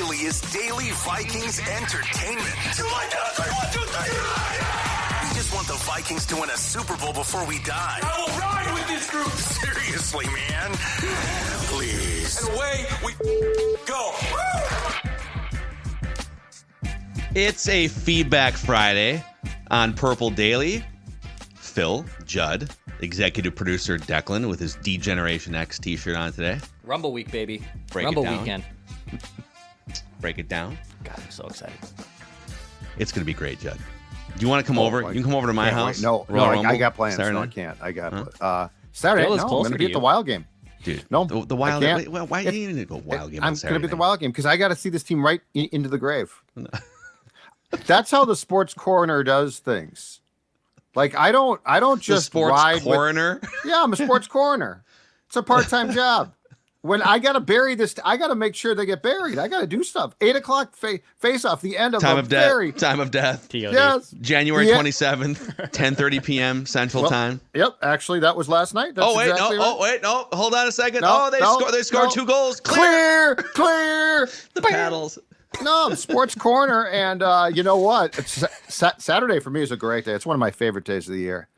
Daily is daily Vikings entertainment. You like that? 1, 2, 3. We just want the Vikings to win a Super Bowl before we die. I will ride with this group. Seriously, man. Please. And away we go. It's a Feedback Friday on Purple Daily. Phil, Judd, executive producer Declan with his D-Generation X t-shirt on today. Rumble week, baby. Break Rumble it down. weekend. Break it down. God, I'm so excited. It's going to be great, Judd. Do you want to come over? You can come over to my house. No, I got plans. Saturday no, I night? can't. I got Saturday. Phil is No, I'm closer going to to be at the you. Wild game. Dude, No, the Wild I can't. game. Why do you need to go Wild game on I'm going Saturday to be at the night? Wild game because I got to see this team right into the grave. That's how the sports coroner does things. Like I don't just the sports ride coroner? Yeah, I'm a sports coroner. It's a part-time job. When I got to bury this, I got to make sure they get buried. I got to do stuff. 8 o'clock face off, the end of Time a of death. very Time of death. TOD. yes. January Yeah. 27th, 10:30 p.m. Central Time. Yep, actually that was last night. That's Oh wait, exactly no! right. Oh wait, no! Hold on a second. No, They scored 2 goals. Clear. The paddles. No, I'm sports corner, and you know what? It's Saturday for me is a great day. It's one of my favorite days of the year.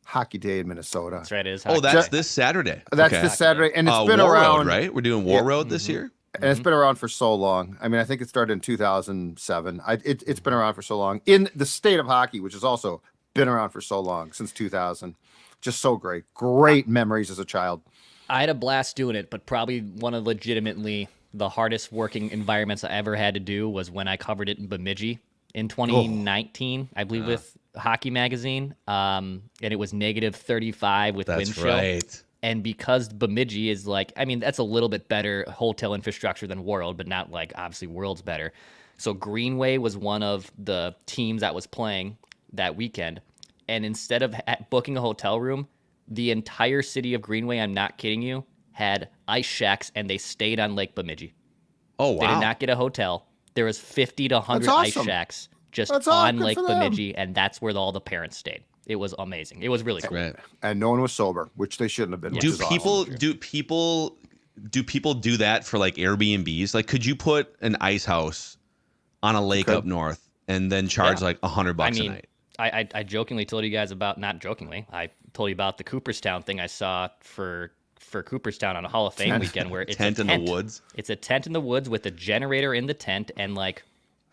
Hockey Day in Minnesota. That's right, it is. Oh, that's this Saturday. That's Okay. this Saturday, and it's been War around. Road, right? We're doing War Road this year. And it's been around for so long. I mean, I think it started in 2007. It's been around for so long in the state of hockey, which has also been around for so long, since 2000. Just so great. Great memories as a child. I had a blast doing it, but probably one of legitimately the hardest working environments I ever had to do was when I covered it in Bemidji in 2019, I believe, with Hockey Magazine. And it was negative 35 with wind chill. Right. And because Bemidji is like, I mean, that's a little bit better hotel infrastructure than World, but not like obviously World's better. So Greenway was one of the teams that was playing that weekend. And instead of booking a hotel room, the entire city of Greenway, I'm not kidding you, had ice shacks and they stayed on Lake Bemidji. Oh wow! They did not get a hotel. There was 50 to 100 That's ice awesome. shacks just That's on good Lake for them. Bemidji, and that's where all the parents stayed. It was amazing. It was really cool. Right. And no one was sober, which they shouldn't have been. which Do is awesome. people do that for like Airbnbs? Like, could you put an ice house on a lake up north and then charge like $100 I a mean, night? I jokingly told you guys about, not jokingly, I told you about the Cooperstown thing I saw for Cooperstown on a Hall of Fame weekend where it's Tent a in tent the woods? It's a tent in the woods with a generator in the tent and like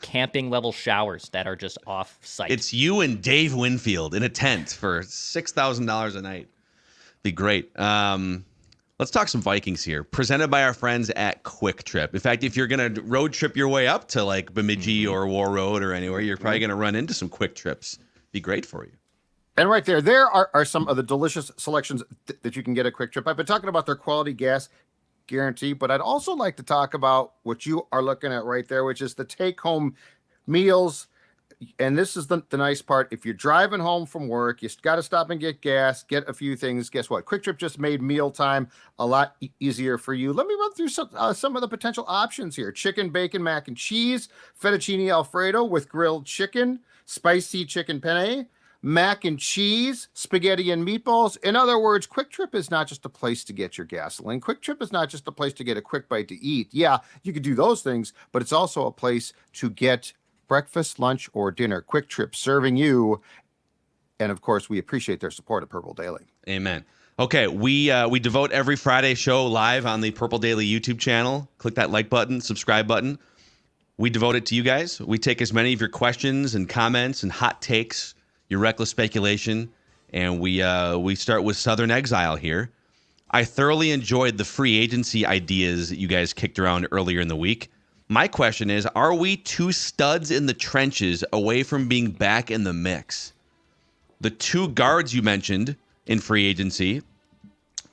camping level showers that are just off site. It's you and Dave Winfield in a tent for $6,000 a night. Be great. Let's talk some Vikings here. Presented by our friends at Quick Trip. In fact, if you're going to road trip your way up to like Bemidji or War Road or anywhere, you're probably going to run into some Quick Trips. Be great for you. And right there are some of the delicious selections that you can get at Quick Trip. I've been talking about their quality gas guarantee, but I'd also like to talk about what you are looking at right there, which is the take-home meals. And this is the nice part. If you're driving home from work, you got to stop and get gas, get a few things. Guess what? Quick Trip just made mealtime a lot easier for you. Let me run through some of the potential options here. Chicken, bacon, mac and cheese, fettuccine Alfredo with grilled chicken, spicy chicken penne, mac and cheese, spaghetti and meatballs. In other words, Quick Trip is not just a place to get your gasoline. Quick Trip is not just a place to get a quick bite to eat. Yeah, you could do those things, but it's also a place to get breakfast, lunch, or dinner. Quick Trip serving you. And of course, we appreciate their support at Purple Daily. Amen. Okay, we devote every Friday show live on the Purple Daily YouTube channel. Click that like button, subscribe button. We devote it to you guys. We take as many of your questions and comments and hot takes, your reckless speculation, and we start with Southern Exile here. I thoroughly enjoyed the free agency ideas that you guys kicked around earlier in the week. My question is, are we 2 studs in the trenches away from being back in the mix? The 2 guards you mentioned in free agency,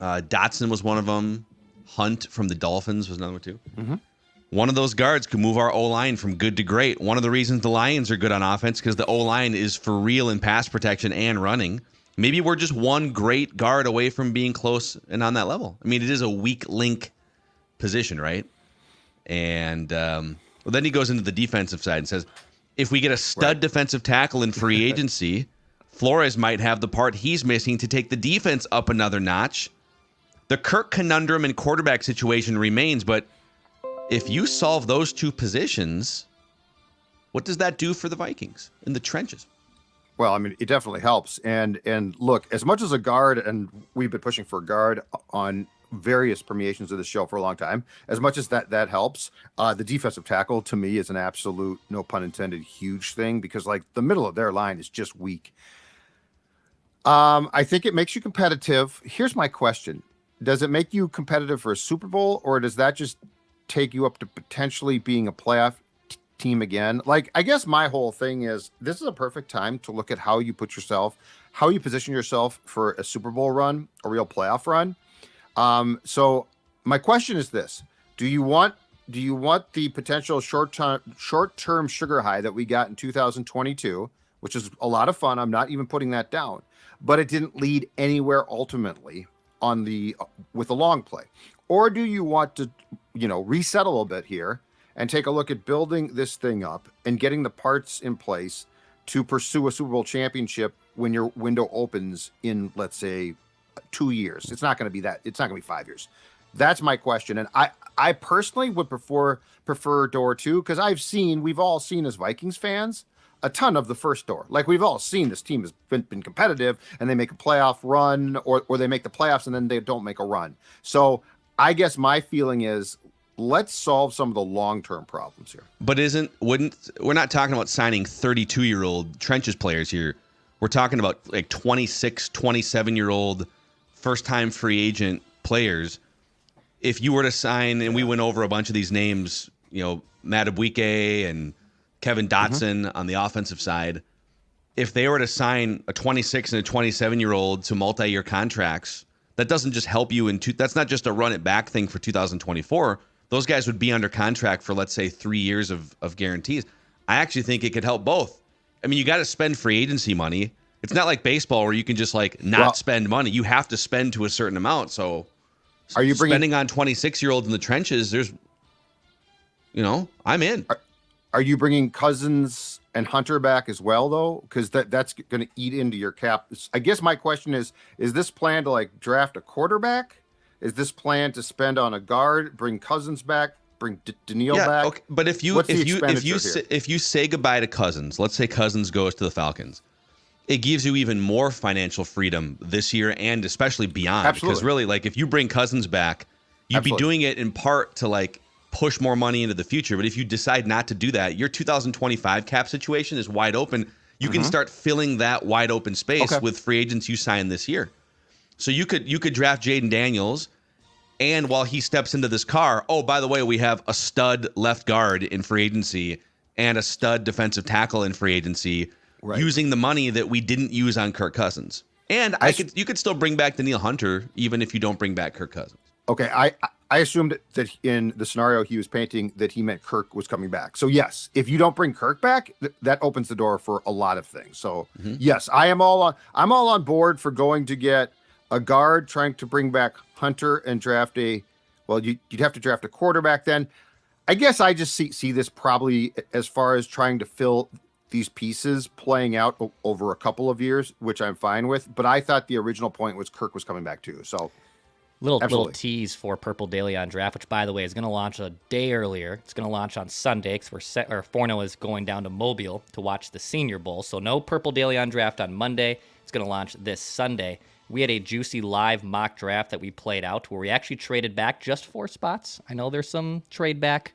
Dotson was one of them. Hunt from the Dolphins was another one too. Mm-hmm. One of those guards could move our O-line from good to great. One of the reasons the Lions are good on offense because the O-line is for real in pass protection and running. Maybe we're just one great guard away from being close and on that level. I mean, it is a weak link position, right? And then he goes into the defensive side and says, if we get a stud defensive tackle in free agency, Flores might have the part he's missing to take the defense up another notch. The Kirk conundrum and quarterback situation remains, but if you solve those two positions, what does that do for the Vikings in the trenches? Well, I mean, it definitely helps. And look, as much as a guard, and we've been pushing for a guard on various permeations of the show for a long time, as much as that helps, the defensive tackle to me is an absolute, no pun intended, huge thing, because like the middle of their line is just weak. I think it makes you competitive. Here's my question. Does it make you competitive for a Super Bowl, or does that just take you up to potentially being a playoff team again? Like, I guess my whole thing is this is a perfect time to look at how you position yourself for a Super Bowl run, a real playoff run. So my question is this: do you want the potential short-term sugar high that we got in 2022, which is a lot of fun? I'm not even putting that down, but it didn't lead anywhere ultimately with a long play. Or do you want to, reset a little bit here and take a look at building this thing up and getting the parts in place to pursue a Super Bowl championship when your window opens in, let's say, 2 years? It's not going to be that. It's not going to be 5 years. That's my question. And I personally would prefer door two, because we've all seen as Vikings fans a ton of the first door. Like, we've all seen this team has been competitive, and they make a playoff run, or they make the playoffs and then they don't make a run. So I guess my feeling is, let's solve some of the long-term problems here. But we're not talking about signing 32-year-old trenches players here. We're talking about like 26, 27-year-old first-time free agent players. If you were to sign, and we went over a bunch of these names, Matt Abuike and Kevin Dotson on the offensive side, if they were to sign a 26 and a 27-year-old to multi-year contracts, that doesn't just help you that's not just a run it back thing for 2024. Those guys would be under contract for, let's say, 3 years of guarantees. I actually think it could help both. I mean, you got to spend free agency money. It's not like baseball where you can just not spend money. You have to spend to a certain amount. So are you spending on 26-year-olds in the trenches? There's, I'm in. Are you bringing Cousins and Hunter back as well, though? Because that's going to eat into your cap. I guess my question is this plan to draft a quarterback? Is this plan to spend on a guard, bring Cousins back, bring Daniil back? Okay. But if you say goodbye to Cousins, let's say Cousins goes to the Falcons, it gives you even more financial freedom this year and especially beyond. Absolutely. Because really, if you bring Cousins back, you'd be doing it in part to push more money into the future. But if you decide not to do that, your 2025 cap situation is wide open. You can start filling that wide open space with free agents you sign this year. So you could draft Jaden Daniels, and while he steps into this car, oh, by the way, we have a stud left guard in free agency and a stud defensive tackle in free agency, using the money that we didn't use on Kirk Cousins. And you could still bring back Daniil Hunter even if you don't bring back Kirk Cousins. Okay, I assumed that in the scenario he was painting that he meant Kirk was coming back. So yes, if you don't bring Kirk back, that opens the door for a lot of things. So yes, I'm all on board for going to get a guard, trying to bring back Hunter, and draft you'd have to draft a quarterback then. I guess I just see this probably as far as trying to fill these pieces playing out over a couple of years, which I'm fine with. But I thought the original point was Kirk was coming back too. So little tease for Purple Daily on Draft, which, by the way, is going to launch a day earlier. It's going to launch on Sunday because Forno is going down to Mobile to watch the Senior Bowl. So no Purple Daily on Draft on Monday. It's going to launch this Sunday. We had a juicy live mock draft that we played out where we actually traded back just 4 spots. I know there's some trade back,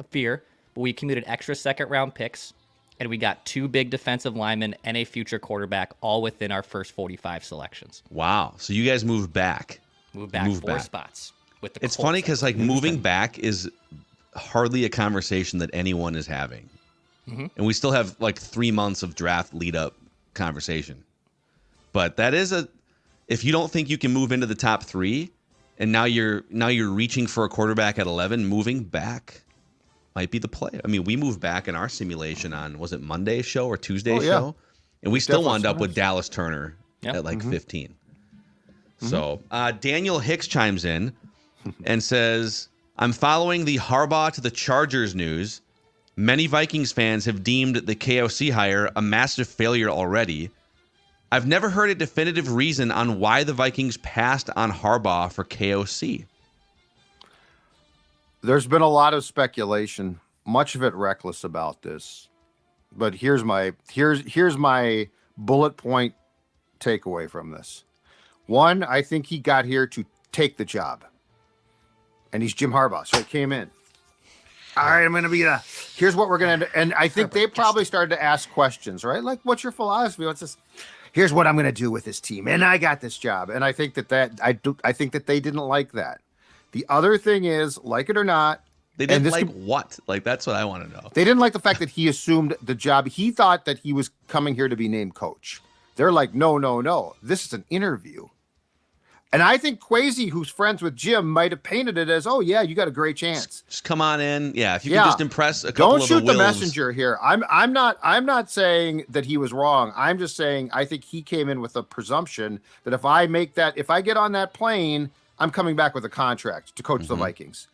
fear, but we committed extra second-round picks, and we got 2 big defensive linemen and a future quarterback all within our first 45 selections. Wow. So you guys moved back. Moved back 4 spots. With the It's funny because moving back is hardly a conversation that anyone is having. And we still have 3 months of draft lead-up conversation. But that is if you don't think you can move into the top 3, and now you're reaching for a quarterback at 11, moving back might be the play. I mean, we moved back in our simulation on, was it Monday's show or Tuesday's show? And we still wound up with Dallas Turner at 15. So Daniel Hicks chimes in and says, I'm following the Harbaugh to the Chargers news. Many Vikings fans have deemed the KOC hire a massive failure already. I've never heard a definitive reason on why the Vikings passed on Harbaugh for KOC. There's been a lot of speculation, much of it reckless about this. But here's my bullet point takeaway from this. One, I think he got here to take the job. And he's Jim Harbaugh, so he came in. All right, I'm going to be here's what we're going to do. And I think they probably started to ask questions, right? Like, what's your philosophy? What's this? Here's what I'm going to do with this team. And I got this job. And I think I think that they didn't like that. The other thing is, like it or not, they didn't like what? Like, that's what I want to know. They didn't like the fact that he assumed the job. He thought that he was coming here to be named coach. They're like, no. This is an interview. And I think Kwesi, who's friends with Jim, might have painted it as, oh, yeah, you got a great chance. Just come on in. Yeah, if you can just impress a couple Don't of shoot the the messenger here. I'm not saying that he was wrong. I'm just saying I think he came in with a presumption that if I get on that plane, I'm coming back with a contract to coach the Vikings.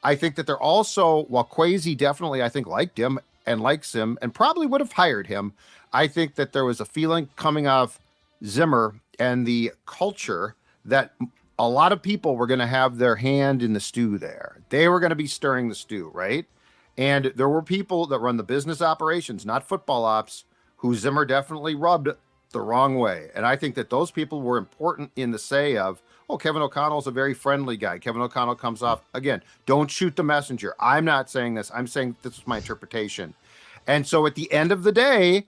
I think that they're also, while Kwesi definitely, I think, liked him and likes him and probably would have hired him, I think that there was a feeling coming off Zimmer and the culture that a lot of people were going to have their hand in the stew there. They were going to be stirring the stew, right? And there were people that run the business operations, not football ops, who Zimmer definitely rubbed the wrong way. And I think that those people were important in the say of, oh, Kevin O'Connell's a very friendly guy. Kevin O'Connell comes off, again, don't shoot the messenger. I'm not saying this. I'm saying this is my interpretation. And so at the end of the day,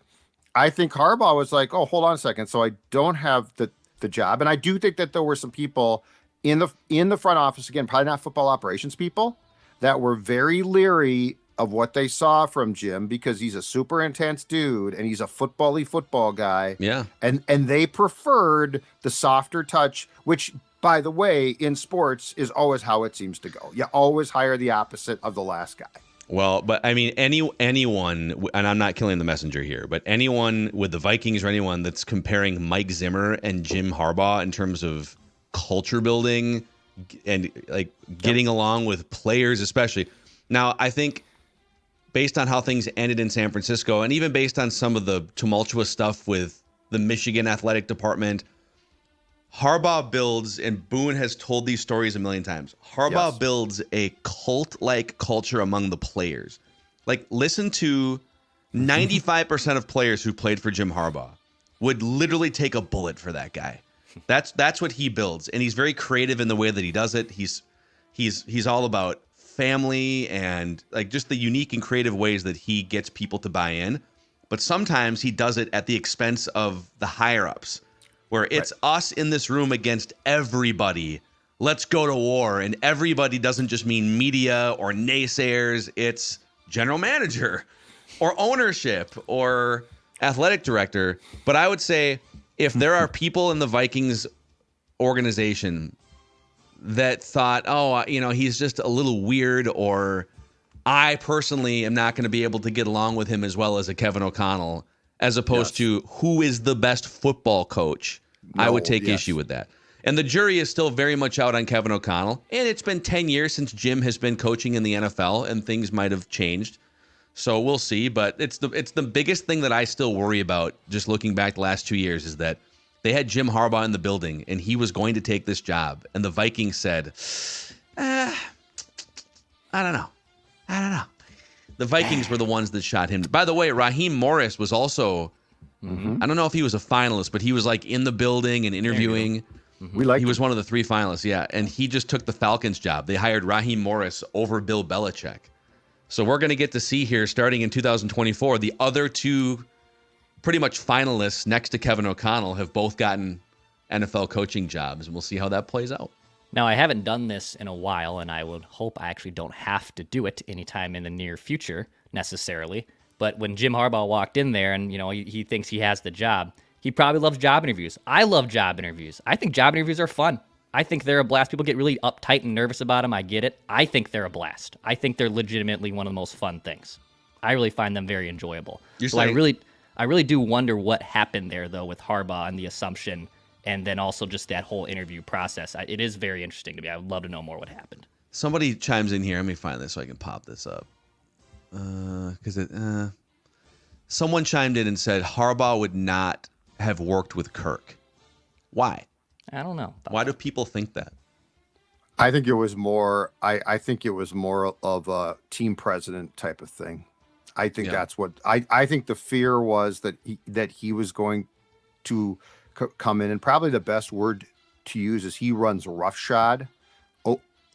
I think Harbaugh was like, oh, hold on a second. So I don't have the job. And I do think that there were some people in the front office, again, probably not football operations people, that were very leery of what they saw from Jim because he's a super intense dude and he's a football guy. Yeah. And they preferred the softer touch, which, by the way, in sports is always how it seems to go. You always hire the opposite of the last guy. Well, but I mean, anyone, and I'm not killing the messenger here, but anyone with the Vikings or anyone that's comparing Mike Zimmer and Jim Harbaugh in terms of culture building and like getting along with players, especially. Now, I think based on how things ended in San Francisco, and even based on some of the tumultuous stuff with the Michigan athletic department, Harbaugh builds, and Boone has told these stories a million times, Harbaugh builds a cult-like culture among the players. Like, listen to 95% of players who played for Jim Harbaugh would literally take a bullet for that guy. That's what he builds, and he's very creative in the way that he does it. He's all about family and like just the unique and creative ways that he gets people to buy in. But sometimes he does it at the expense of the higher-ups, where it's us in this room against everybody. Let's go to war. And everybody doesn't just mean media or naysayers. It's general manager or ownership or athletic director. But I would say if there are people in the Vikings organization that thought, oh, he's just a little weird, or I personally am not going to be able to get along with him as well as a Kevin O'Connell, as opposed to who is the best football coach, I would take issue with that. And the jury is still very much out on Kevin O'Connell. And it's been 10 years since Jim has been coaching in the NFL, and things might have changed. So we'll see. But it's the biggest thing that I still worry about, just looking back the last 2 years, is that they had Jim Harbaugh in the building, and he was going to take this job. And the Vikings said, I don't know. The Vikings were the ones that shot him. By the way, Raheem Morris was also, I don't know if he was a finalist, but he was like in the building and interviewing. He was one of the 3 finalists, yeah. And he just took the Falcons job. They hired Raheem Morris over Bill Belichick. So we're going to get to see here, starting in 2024, the other 2 pretty much finalists next to Kevin O'Connell have both gotten NFL coaching jobs. And we'll see how that plays out. Now, I haven't done this in a while, and I would hope I actually don't have to do it anytime in the near future, necessarily. But when Jim Harbaugh walked in there and, he thinks he has the job, he probably loves job interviews. I love job interviews. I think job interviews are fun. I think they're a blast. People get really uptight and nervous about them. I get it. I think they're a blast. I think they're legitimately one of the most fun things. I really find them very enjoyable. So I really do wonder what happened there, though, with Harbaugh and the assumption, and then also just that whole interview process. It is very interesting to me. I would love to know more what happened. Somebody chimes in here. Let me find this so I can pop this up. Someone chimed in and said Harbaugh would not have worked with Kirk. Why? I don't know. Why do people think that? I think it was more. I think it was more of a team president type of thing. I think that's what I think the fear was that he was going to come in, and probably the best word to use is he runs roughshod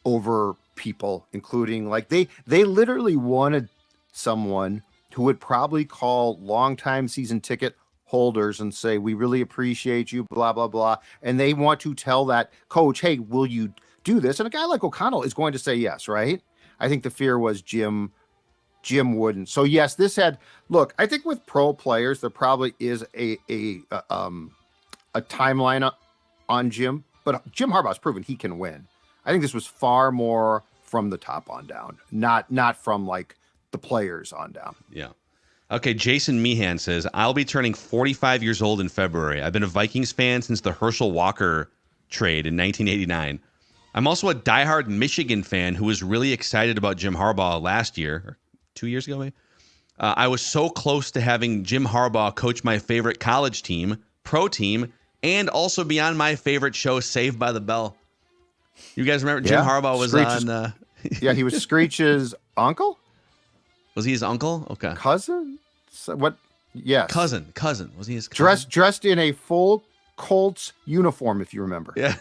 over people, including like they literally wanted someone who would probably call longtime season ticket holders and say, we really appreciate you, blah, blah, blah. And they want to tell that coach, hey, will you do this? And a guy like O'Connell is going to say yes, right? I think the fear was Jim wouldn't. So yes, this had, look, I think with pro players, there probably is a timeline on Jim, but Jim Harbaugh's proven he can win. I think this was far more from the top on down, not from like the players on down. Yeah. Okay, Jason Meehan says, I'll be turning 45 years old in February. I've been a Vikings fan since the Herschel Walker trade in 1989. I'm also a diehard Michigan fan who was really excited about Jim Harbaugh last year, or 2 years ago maybe. I was so close to having Jim Harbaugh coach my favorite college team, pro team, and also be on my favorite show, Saved by the Bell. You guys remember Jim Harbaugh was on... yeah, he was Screech's uncle? Was he his uncle? Okay. Cousin? What? Yes. Cousin. Was he his cousin? Dressed in a full Colts uniform, if you remember. Yeah.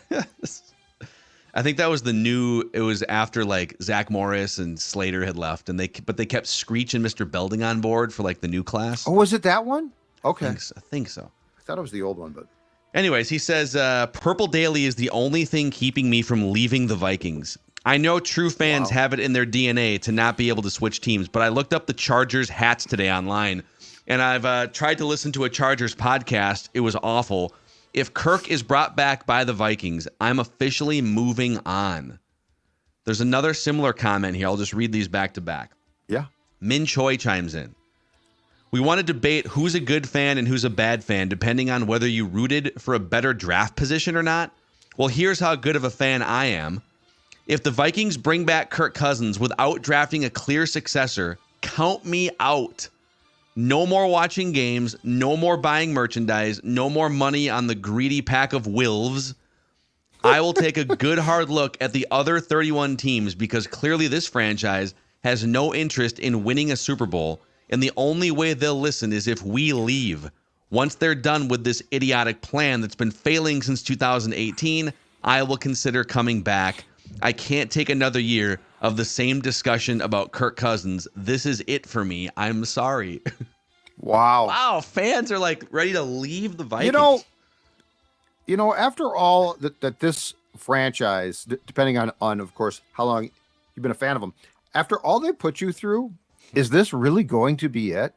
I think that was it was after like Zach Morris and Slater had left, and they kept Screech and Mr. Belding on board for like the new class. Oh, was it that one? Okay. I think so. I thought it was the old one, but... Anyways, he says, Purple Daily is the only thing keeping me from leaving the Vikings. I know true fans have it in their DNA to not be able to switch teams, but I looked up the Chargers hats today online, and I've tried to listen to a Chargers podcast. It was awful. If Kirk is brought back by the Vikings, I'm officially moving on. There's another similar comment here. I'll just read these back to back. Yeah. Min Choi chimes in. We want to debate who's a good fan and who's a bad fan, depending on whether you rooted for a better draft position or not. Well, here's how good of a fan I am. If the Vikings bring back Kirk Cousins without drafting a clear successor, count me out. No more watching games, no more buying merchandise, no more money on the greedy pack of Wilves. I will take a good hard look at the other 31 teams because clearly this franchise has no interest in winning a Super Bowl, and the only way they'll listen is if we leave. Once they're done with this idiotic plan that's been failing since 2018, I will consider coming back. I can't take another year of the same discussion about Kirk Cousins. This is it for me. I'm sorry. Wow. Wow. Fans are like ready to leave the Vikings. You know, after all that this franchise, depending on, of course, how long you've been a fan of them, after all they put you through, is this really going to be it?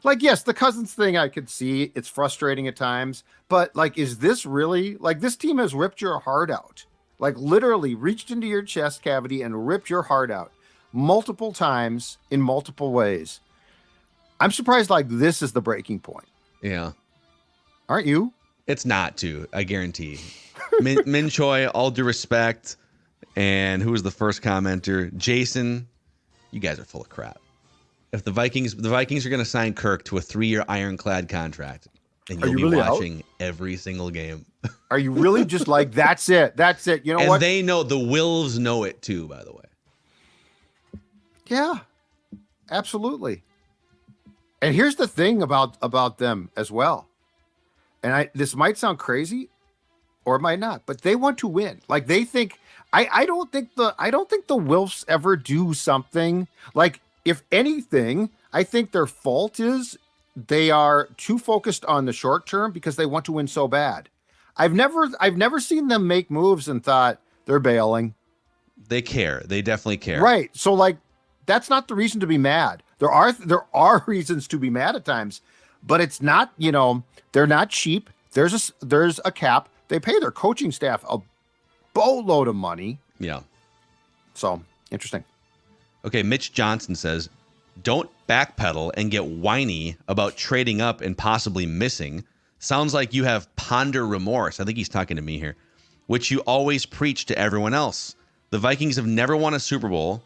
Like, yes, the Cousins thing I could see. It's frustrating at times. But, like, is this really... Like, this team has ripped your heart out. Like literally reached into your chest cavity and ripped your heart out multiple times in multiple ways. I'm surprised like this is the breaking point. Yeah. Aren't you? It's not too, I guarantee. Min Choi, all due respect. And who was the first commenter? Jason, you guys are full of crap. If the Vikings are going to sign Kirk to a 3-year ironclad contract, and you'll be really watching every single game. Are you really just like, that's it? That's it. You know what? And they know, the Wilves know it too, by the way. Yeah, absolutely. And here's the thing about them as well. And this might sound crazy or it might not, but they want to win. Like they think, I don't think the Wilfs ever do something like, if anything, I think their fault is they are too focused on the short term because they want to win so bad. I've never seen them make moves and thought they're bailing. They care. They definitely care. Right. So like, that's not the reason to be mad. There are reasons to be mad at times, but it's not, they're not cheap. There's a cap. They pay their coaching staff a boatload of money. Yeah. So interesting. Okay. Mitch Johnson says, don't backpedal and get whiny about trading up and possibly missing. Sounds like you have ponder remorse. I think he's talking to me here, which you always preach to everyone else. The Vikings have never won a Super Bowl,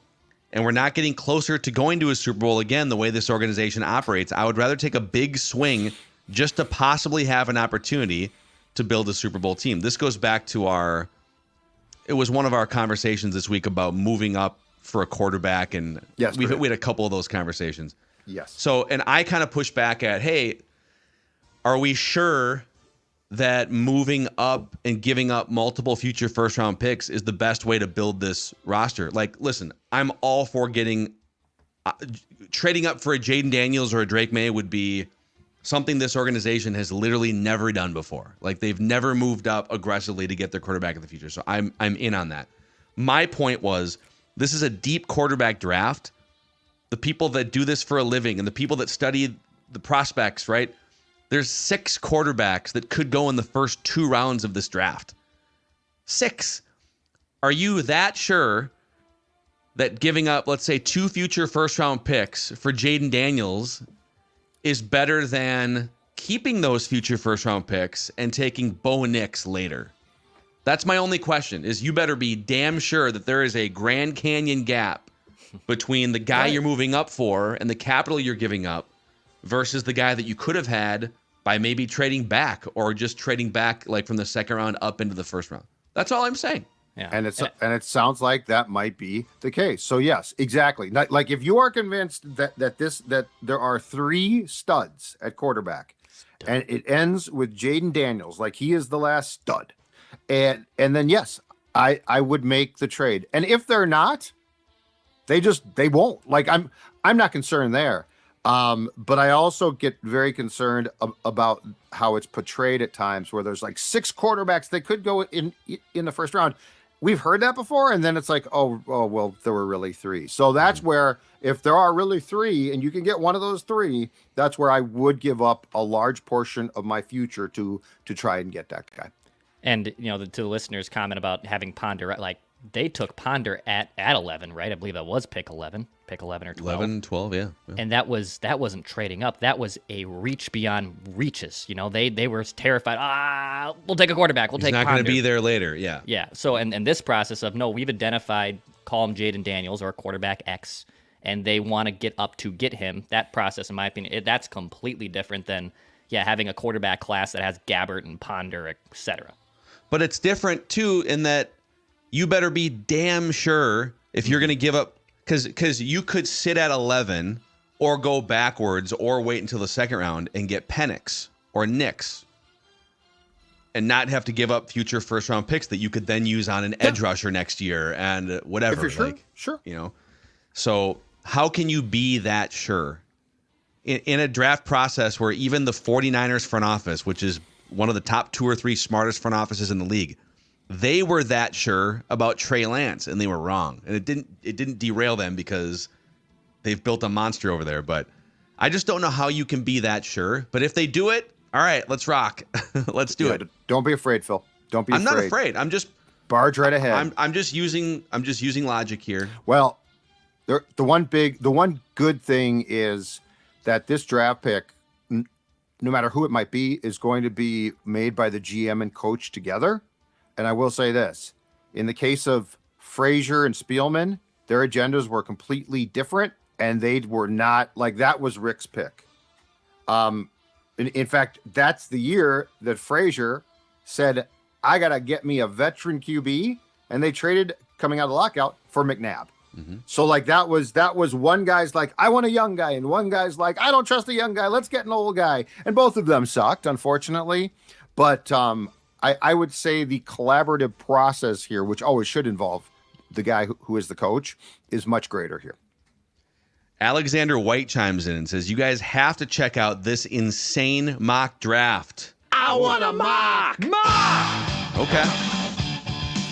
and we're not getting closer to going to a Super Bowl again the way this organization operates. I would rather take a big swing just to possibly have an opportunity to build a Super Bowl team. This goes back to our it was one of our conversations this week about moving up for a quarterback, and Yes, we had a couple of those conversations. Yes. So, and I kind of pushed back at, hey, are we sure that moving up and giving up multiple future first round picks is the best way to build this roster? Like, listen, I'm all for trading up for a Jaden Daniels or a Drake May would be something this organization has literally never done before. Like, they've never moved up aggressively to get their quarterback in the future. So I'm in on that. My point was, this is a deep quarterback draft. The people that do this for a living and the people that study the prospects, right? There's 6 quarterbacks that could go in the first 2 rounds of this draft. 6. Are you that sure that giving up, let's say, 2 future first-round picks for Jaden Daniels is better than keeping those future first-round picks and taking Bo Nix later? That's my only question, is you better be damn sure that there is a Grand Canyon gap between the guy you're moving up for and the capital you're giving up versus the guy that you could have had by maybe trading back or just trading back like from the second round up into the first round. That's all I'm saying. Yeah. And it sounds like that might be the case. So yes, exactly. Like if you are convinced that there are 3 studs at quarterback, and it ends with Jaden Daniels, like he is the last stud, and then yes, I would make the trade. And if they're not, they won't. Like I'm not concerned there. But I also get very concerned about how it's portrayed at times, where there's like 6 quarterbacks that could go in the first round. We've heard that before, and then it's like, oh, well, there were really 3. So that's where, if there are really 3, and you can get one of those 3, that's where I would give up a large portion of my future to try and get that guy. And to the listeners' comment about having Ponder, like they took Ponder at 11, right? I believe that was pick 11 or 12. 11, 12, yeah. And that wasn't trading up. That was a reach beyond reaches. They were terrified. We'll take a quarterback. He's not going to be there later. Yeah. Yeah. So, and this process of, no, we've identified, call him Jaden Daniels or quarterback X, and they want to get up to get him. That process, in my opinion, that's completely different than, having a quarterback class that has Gabbert and Ponder, etc. But it's different too in that you better be damn sure if you're going to give up, because you could sit at 11 or go backwards or wait until the second round and get Penix or Nix and not have to give up future first round picks that you could then use on an edge rusher next year and whatever. If you're sure. So how can you be that sure in a draft process where even the 49ers front office, which is one of the top 2 or 3 smartest front offices in the league, they were that sure about Trey Lance, and they were wrong. And it didn't derail them because they've built a monster over there. But I just don't know how you can be that sure. But if they do it, all right, let's rock. Let's do it. Don't be afraid, Phil. Don't be afraid. I'm not afraid. I'm just barge right ahead. I'm just using logic here. Well, the one good thing is that this draft pick, no matter who it might be, is going to be made by the GM and coach together. And I will say this, in the case of Frazier and Spielman, their agendas were completely different, and they were not, like, that was Rick's pick. In fact, that's the year that Frazier said, I got to get me a veteran QB, and they traded, coming out of the lockout, for McNabb. Mm-hmm. So like that was one guy's like, I want a young guy, and one guy's like, I don't trust a young guy, let's get an old guy. And both of them sucked, unfortunately. But I would say the collaborative process here, which always should involve the guy who is the coach, is much greater here. Alexander White chimes in and says, you guys have to check out this insane mock draft. I want a mock! Mock! Okay.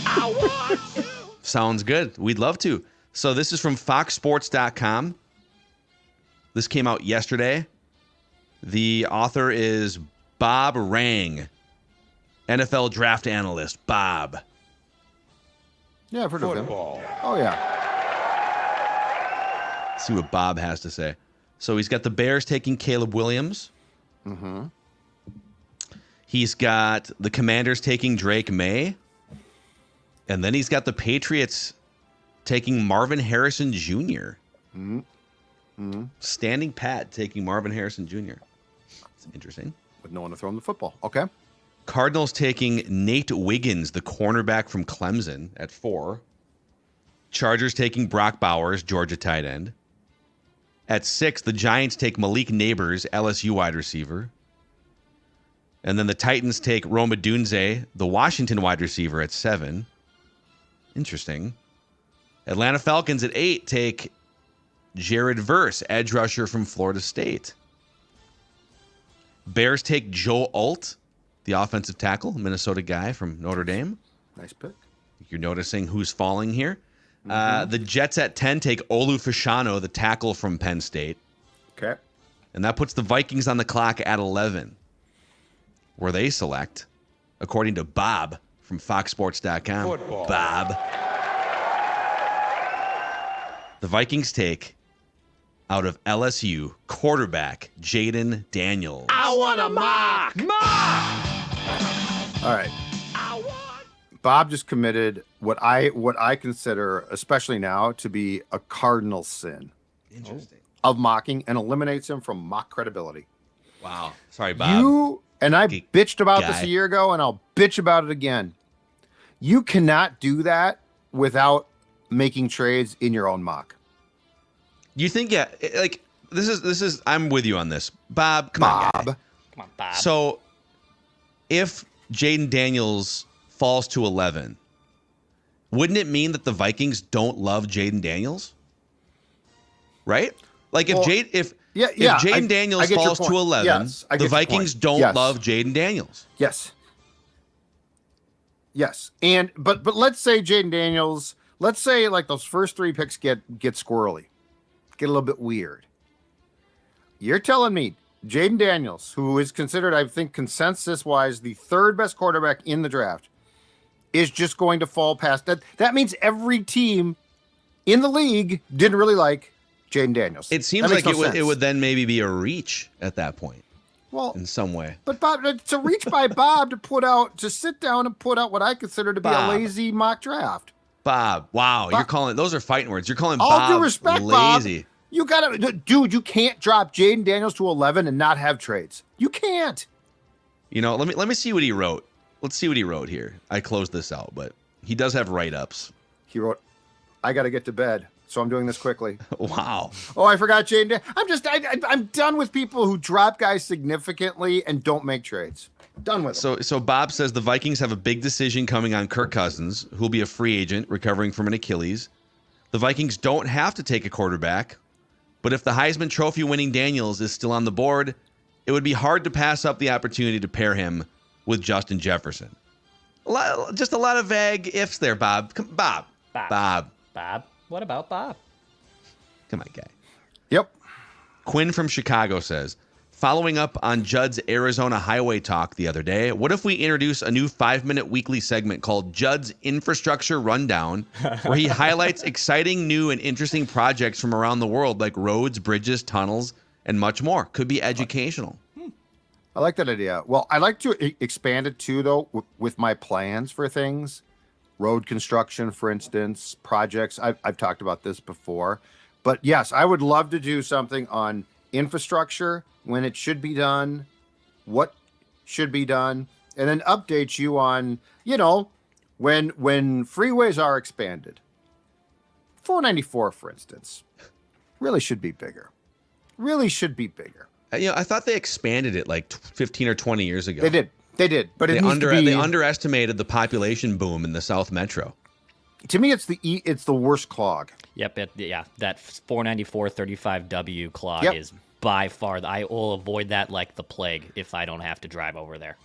I want to! Sounds good. We'd love to. So this is from foxsports.com. This came out yesterday. The author is Bob Rang, NFL draft analyst. Bob. Yeah, I've heard of him. Oh, yeah. Let's see what Bob has to say. So he's got the Bears taking Caleb Williams. Mm-hmm. He's got the Commanders taking Drake May. And then he's got the Patriots taking Marvin Harrison Jr. Mm-hmm. Mm-hmm. Standing pat taking Marvin Harrison Jr. It's interesting. With no one to throw him the football. Okay. Cardinals taking Nate Wiggins, the cornerback from Clemson, at 4. Chargers taking Brock Bowers, Georgia tight end. At 6, the Giants take Malik Neighbors, LSU wide receiver. And then the Titans take Roma Dunze, the Washington wide receiver, at 7. Interesting. Atlanta Falcons at 8 take Jared Verse, edge rusher from Florida State. Bears take Joe Alt, the offensive tackle, Minnesota guy from Notre Dame. Nice pick. You're noticing who's falling here. The Jets at 10 take Olu Fashanu, the tackle from Penn State. Okay. And that puts the Vikings on the clock at 11, where they select, according to Bob from FoxSports.com. Football. Bob. The Vikings take, out of LSU, quarterback Jaden Daniels. I want a mock. All right. Bob just committed what I consider, especially now, to be a cardinal sin Interesting. of mocking, and eliminates him from mock credibility. Wow. Sorry, Bob. You and I Geek bitched about this guy. a year ago, and I'll bitch about it again. You cannot do that without making trades in your own mock. You think, yeah, like, this is, I'm with you on this. Bob, come on, guy. Come on, Bob. So, if Jaden Daniels falls to 11, wouldn't it mean that the Vikings don't love Jaden Daniels? Right? Like if Well, if yeah, Jaden I Daniels get your falls to point. 11, Yes, I get the your Vikings point. don't Yes. love Jaden Daniels. Yes. Yes. And but let's say Jaden Daniels, let's say like those first 3 picks get squirrely, get a little bit weird. You're telling me Jaden Daniels, who is considered, I think, consensus-wise, the 3rd best quarterback in the draft, is just going to fall past that. That means every team in the league didn't really like Jaden Daniels. It seems That like makes no it sense. would then maybe be a reach at that point Well, in some way. but Bob, to reach by Bob to sit down and put out what I consider to be Bob. a lazy mock draft. Bob, wow, you're Bob- calling, those are fighting words. You're calling All Bob due respect, lazy. Bob. You gotta, dude. You can't drop Jaden Daniels to 11 and not have trades. You can't. You know, let me see what he wrote. Let's see what he wrote here. I closed this out, but he does have write-ups. He wrote, "I got to get to bed, so I'm doing this quickly." Wow. Oh, I forgot Jaden. I'm done with people who drop guys significantly and don't make trades. Done with them. So Bob says the Vikings have a big decision coming on Kirk Cousins, who'll be a free agent recovering from an Achilles. The Vikings don't have to take a quarterback, but if the Heisman Trophy winning Daniels is still on the board, it would be hard to pass up the opportunity to pair him with Justin Jefferson. Just a lot of vague ifs there, Bob. Bob. Bob. What about Bob? Come on, guy. Yep. Quinn from Chicago says, following up on Judd's Arizona highway talk the other day, what if we introduce a new 5-minute weekly segment called Judd's Infrastructure Rundown, where he highlights exciting, new, and interesting projects from around the world like roads, bridges, tunnels, and much more? Could be educational. I like that idea. Well, I like to expand it too, though, with my plans for things. Road construction, for instance, projects. I've talked about this before. But yes, I would love to do something on infrastructure, when it should be done, what should be done, and then update you on, when freeways are expanded. 494, for instance, really should be bigger. I thought they expanded it like 15 or 20 years ago. They did, but it They, needs to be, they underestimated the population boom in the South Metro. to me, it's the worst clog. Yep. That 494-35W clog Yep. is by far. I will avoid that like the plague if I don't have to drive over there.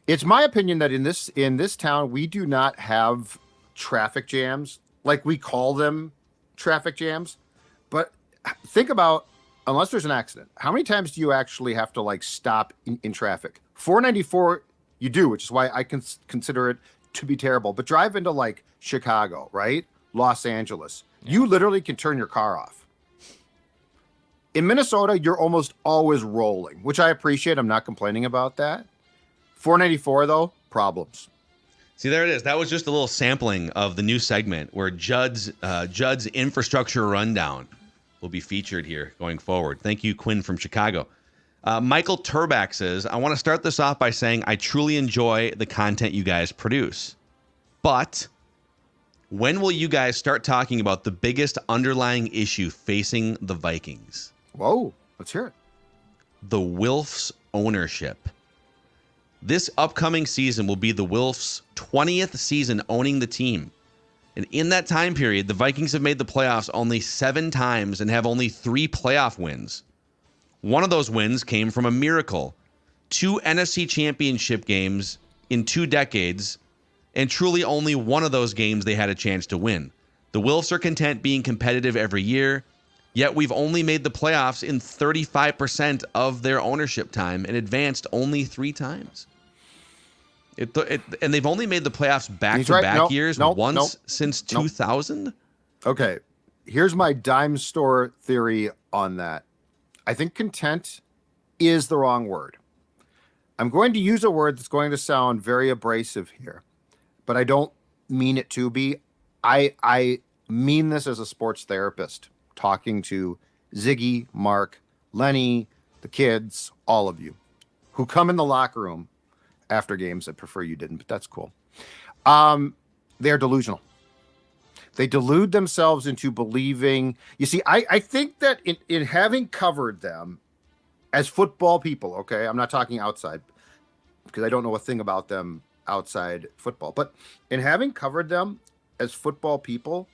It's my opinion that in this town, we do not have traffic jams, like we call them traffic jams. But think about, unless there's an accident, how many times do you actually have to like stop in traffic? 494, you do, which is why I consider it to be terrible. But drive into like Chicago, right? Los Angeles. Yeah. You literally can turn your car off. In Minnesota, you're almost always rolling, which I appreciate. I'm not complaining about that. 494, though, problems. See, there it is. That was just a little sampling of the new segment where Judd's Infrastructure Rundown will be featured here going forward. Thank you, Quinn from Chicago. Michael Turback says, I want to start this off by saying I truly enjoy the content you guys produce. But when will you guys start talking about the biggest underlying issue facing the Vikings? Whoa, let's hear it. The Wilfs' ownership. This upcoming season will be the Wilfs' 20th season owning the team. And in that time period, the Vikings have made the playoffs only 7 times and have only 3 playoff wins. One of those wins came from a miracle. 2 NFC championship games in 2 decades, and truly only one of those games they had a chance to win. The Wilfs are content being competitive every year, yet we've only made the playoffs in 35% of their ownership time and advanced only 3 times. And they've only made the playoffs back-to-back years once since 2000? Okay, here's my dime store theory on that. I think content is the wrong word. I'm going to use a word that's going to sound very abrasive here, but I don't mean it to be. I mean this as a sports therapist, talking to Ziggy, Mark, Lenny, the kids, all of you who come in the locker room after games. I prefer you didn't, but that's cool. They're delusional. They delude themselves into believing. You see, I think that in having covered them as football people, okay, I'm not talking outside because I don't know a thing about them outside football, but in having covered them as football people,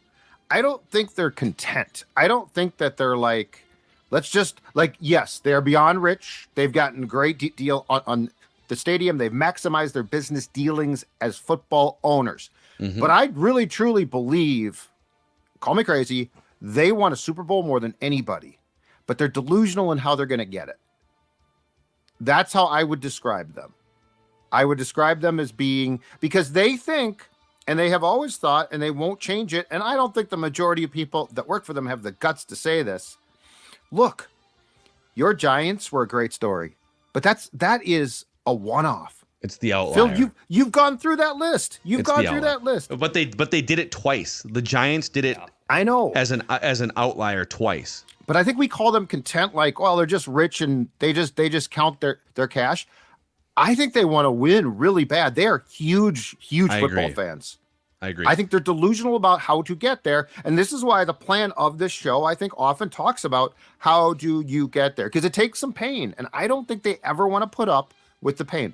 I don't think they're content. I don't think that they're like, let's just like, yes, they're beyond rich. They've gotten a great deal on the stadium. They've maximized their business dealings as football owners. Mm-hmm. But I really, truly believe, call me crazy, they want a Super Bowl more than anybody, but they're delusional in how they're going to get it. That's how I would describe them. I would describe them as being, because they think, and they have always thought, and they won't change it, and I don't think the majority of people that work for them have the guts to say this. Look, your Giants were a great story, but that is a one-off. It's the outlier. Phil, you've gone through that list. You've gone through that list. But they did it twice. The Giants did it. I know, as an outlier twice. But I think we call them content, like, well, they're just rich and they just count their cash. I think they want to win really bad. They are huge football fans. I agree. I think they're delusional about how to get there. And this is why the plan of this show, I think, often talks about how do you get there? Because it takes some pain. And I don't think they ever want to put up with the pain.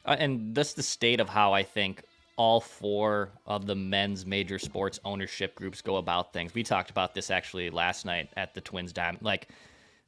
And that's the state of how I think all 4 of the men's major sports ownership groups go about things. We talked about this actually last night at the Twins Dime. Like,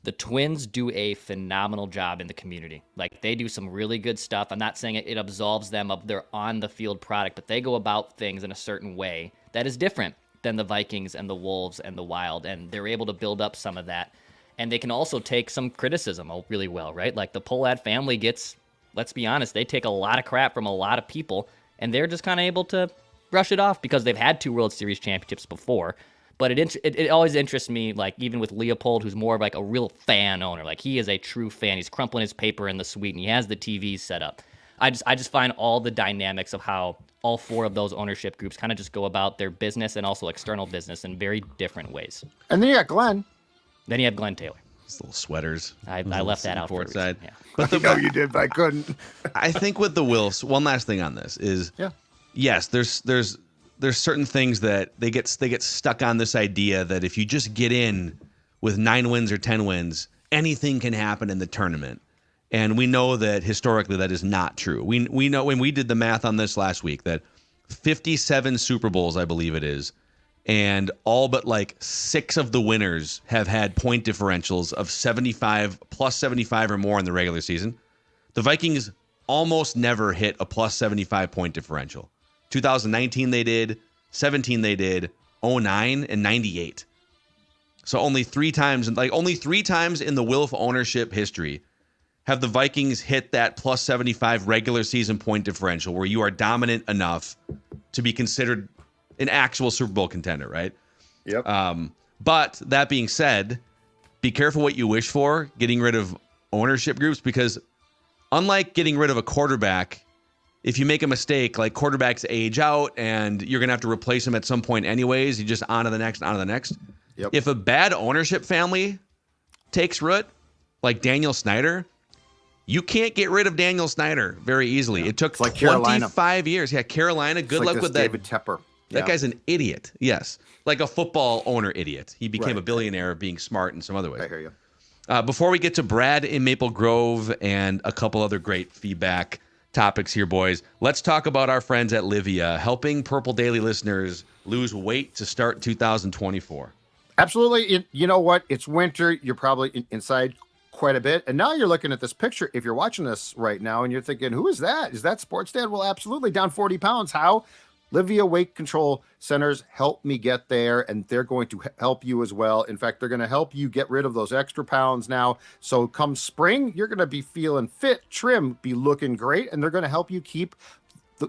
the Twins do a phenomenal job in the community. Like, they do some really good stuff. I'm not saying it absolves them of their on-the-field product, but they go about things in a certain way that is different than the Vikings and the Wolves and the Wild, and they're able to build up some of that. And they can also take some criticism really well, right? Like, the Pohlad family gets, let's be honest, they take a lot of crap from a lot of people, and they're just kind of able to brush it off because they've had 2 World Series championships before. But it always interests me, like, even with Leopold, who's more of like a real fan owner. Like, he is a true fan. He's crumpling his paper in the suite, and he has the TVs set up. I just find all the dynamics of how all 4 of those ownership groups kind of just go about their business and also external business in very different ways. And then you got Glenn. Then you have Glenn Taylor. His little sweaters. I left that out for side. Yeah. But I know you did, but I couldn't. I think with the Wilfs, one last thing on this is, yes, there's certain things that they get stuck on this idea that if you just get in with 9 wins or 10 wins, anything can happen in the tournament. And we know that historically that is not true. We know, when we did the math on this last week, that 57 Super Bowls, I believe it is, and all but like 6 of the winners have had point differentials of 75 plus 75 or more in the regular season. The Vikings almost never hit a plus 75 point differential. 2019 they did, 17 they did, 09 and 98. So only 3 times, only 3 times in the Wilf ownership history have the Vikings hit that plus 75 regular season point differential where you are dominant enough to be considered an actual Super Bowl contender, right? Yep. But that being said, be careful what you wish for getting rid of ownership groups, because unlike getting rid of a quarterback, if you make a mistake, like, quarterbacks age out and you're going to have to replace them at some point anyways, you just on to the next. Yep. If a bad ownership family takes root, like Daniel Snyder, you can't get rid of Daniel Snyder very easily. It took like 25 years. Yeah, Carolina, good luck with that. David Tepper. That guy's an idiot. Yes. Like a football owner idiot. He became a billionaire being smart in some other ways. I hear you. Before we get to Brad in Maple Grove and a couple other great feedback topics here, boys, let's talk about our friends at Livia, helping Purple Daily listeners lose weight to start 2024. Absolutely. You know what? It's winter. You're probably inside quite a bit. And now you're looking at this picture. If you're watching this right now and you're thinking, who is that? Is that Sports Dad? Well, absolutely. Down 40 pounds. How? Livia Weight Control Centers help me get there, and they're going to help you as well. In fact, they're going to help you get rid of those extra pounds now. So come spring, you're going to be feeling fit, trim, be looking great, and they're going to help you keep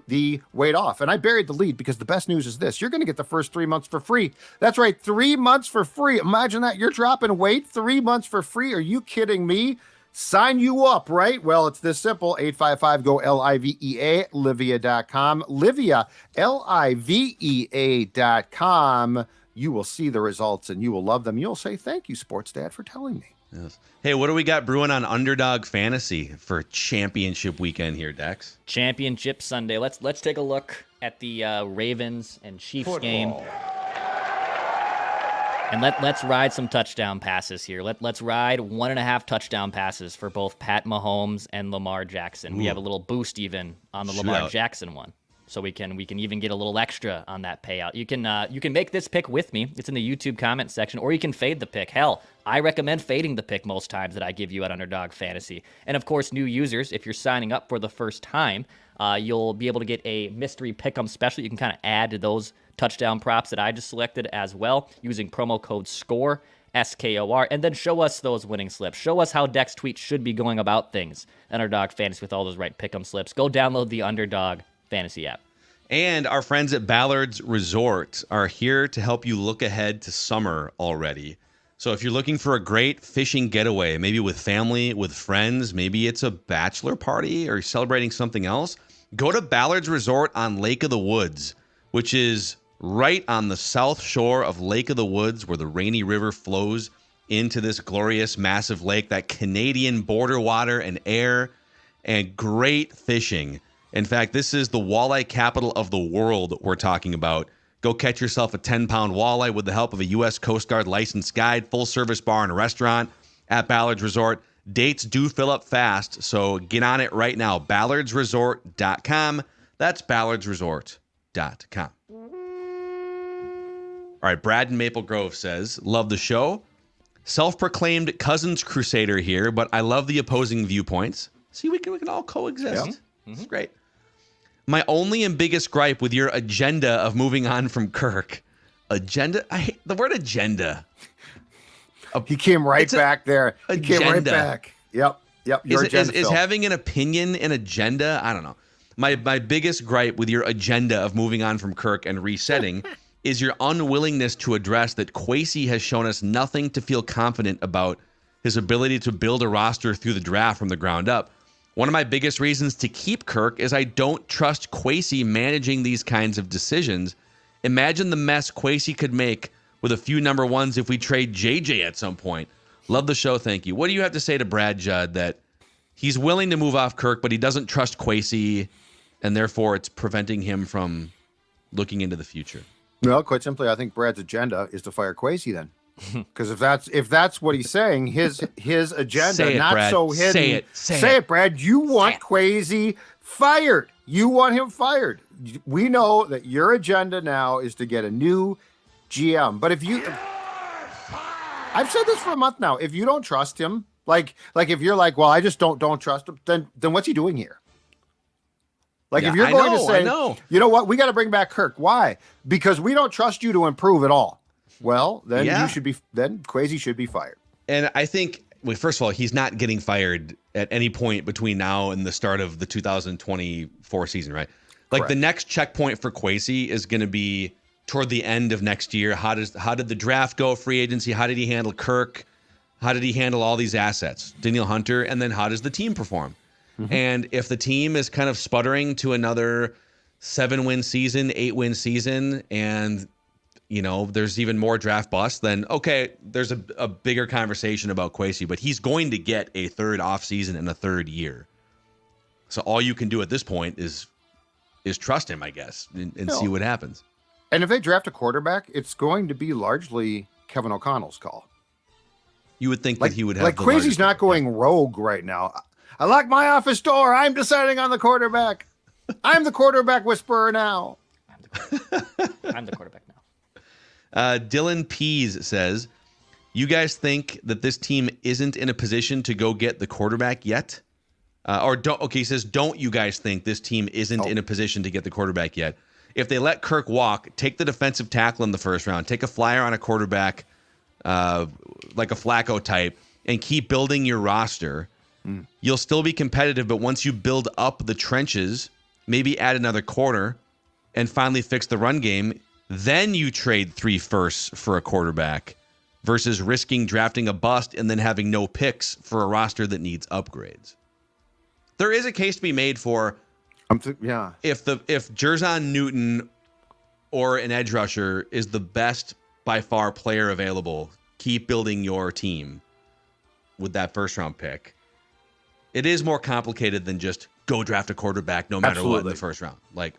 the weight off. And I buried the lead because the best news is this. You're going to get the first 3 months for free. That's right, 3 months for free. Imagine that. You're dropping weight, 3 months for free. Are you kidding me? Sign you up, right? Well, it's this simple. 855-GO-LIVEA, Livia.com. Livia, Livea.com. You will see the results and you will love them. You'll say, thank you, Sports Dad, for telling me. Yes. Hey, what do we got brewing on Underdog Fantasy for championship weekend here, Dex? Championship Sunday. Let's take a look at the Ravens and Chiefs game. And let's ride some touchdown passes here. Let's ride 1.5 touchdown passes for both Pat Mahomes and Lamar Jackson. We have a little boost even on the Lamar Jackson one. So we can even get a little extra on that payout. You can make this pick with me. It's in the YouTube comment section, or you can fade the pick. Hell, I recommend fading the pick most times that I give you at Underdog Fantasy. And of course, new users, if you're signing up for the first time, you'll be able to get a mystery pick'em special. You can kind of add to those touchdown props that I just selected as well using promo code SCORE, SKOR, and then show us those winning slips. Show us how Dex Tweet should be going about things. Underdog Fantasy with all those right pick'em slips. Go download the Underdog Fantasy app. And our friends at Ballards Resort are here to help you look ahead to summer already. So if you're looking for a great fishing getaway, maybe with family, with friends, maybe it's a bachelor party or celebrating something else, go to Ballards Resort on Lake of the Woods, which is right on the south shore of Lake of the Woods where the Rainy River flows into this glorious, massive lake, that Canadian border water and air, and great fishing. In fact, this is the walleye capital of the world we're talking about. Go catch yourself a 10-pound walleye with the help of a U.S. Coast Guard licensed guide, full-service bar and restaurant at Ballards Resort. Dates do fill up fast, so get on it right now. BallardsResort.com. That's BallardsResort.com. All right, Brad in Maple Grove says, love the show. Self-proclaimed Cousins crusader here, but I love the opposing viewpoints. See, we can all coexist. Yeah. It's great. My only and biggest gripe with your agenda of moving on from Kirk. Agenda? I hate the word agenda. He came right back there. He came right back. Yep. Your agenda, is having an opinion an agenda? I don't know. My biggest gripe with your agenda of moving on from Kirk and resetting is your unwillingness to address that Kwesi has shown us nothing to feel confident about his ability to build a roster through the draft from the ground up. One of my biggest reasons to keep Kirk is I don't trust Kwesi managing these kinds of decisions. Imagine the mess Kwesi could make with a few number ones if we trade JJ at some point. Love the show. Thank you. What do you have to say to Brad Judd that he's willing to move off Kirk, but he doesn't trust Kwesi, and therefore it's preventing him from looking into the future? Well, quite simply, I think Brad's agenda is to fire Kwesi then. Because if that's what he's saying, his agenda, say it, not Brad. so hidden. Say it, Brad. You want Kwesi fired. You want him fired. We know that your agenda now is to get a new GM. But if you, I've said this for a month now. If you don't trust him, like if you're like, well, I just don't trust him, then what's he doing here? Like if you're going to say, you know what, we got to bring back Kirk. Why? Because we don't trust you to improve at all. Well, then Kwesi should be fired. And I think, well, first of all, he's not getting fired at any point between now and the start of the 2024 season, right? Like Correct. The next checkpoint for Kwesi is going to be toward the end of next year. How did the draft go? Free agency? How did he handle Kirk? How did he handle all these assets? Danielle Hunter, and then how does the team perform? Mm-hmm. And if the team is kind of sputtering to another 7-win season, 8-win season, and there's even more draft busts, then okay, there's a bigger conversation about Kwesi, but he's going to get a third offseason and a third year. So all you can do at this point is trust him, I guess, and see what happens. And if they draft a quarterback, it's going to be largely Kevin O'Connell's call. You would think that he would have. Like Kwesi's not going rogue right now. I locked my office door. I'm deciding on the quarterback. I'm the quarterback whisperer now. I'm the quarterback now. Dylan Pease says, you guys think that this team isn't in a position to go get the quarterback yet? He says, don't you guys think this team isn't in a position to get the quarterback yet? If they let Kirk walk, take the defensive tackle in the first round, take a flyer on a quarterback like a Flacco type, and keep building your roster, you'll still be competitive. But once you build up the trenches, maybe add another corner, and finally fix the run game, then you trade 3 firsts for a quarterback versus risking drafting a bust and then having no picks for a roster that needs upgrades. There is a case to be made for if Jerzon Newton or an edge rusher is the best by far player available, keep building your team with that first round pick. It is more complicated than just go draft a quarterback no matter what in the first round. Like,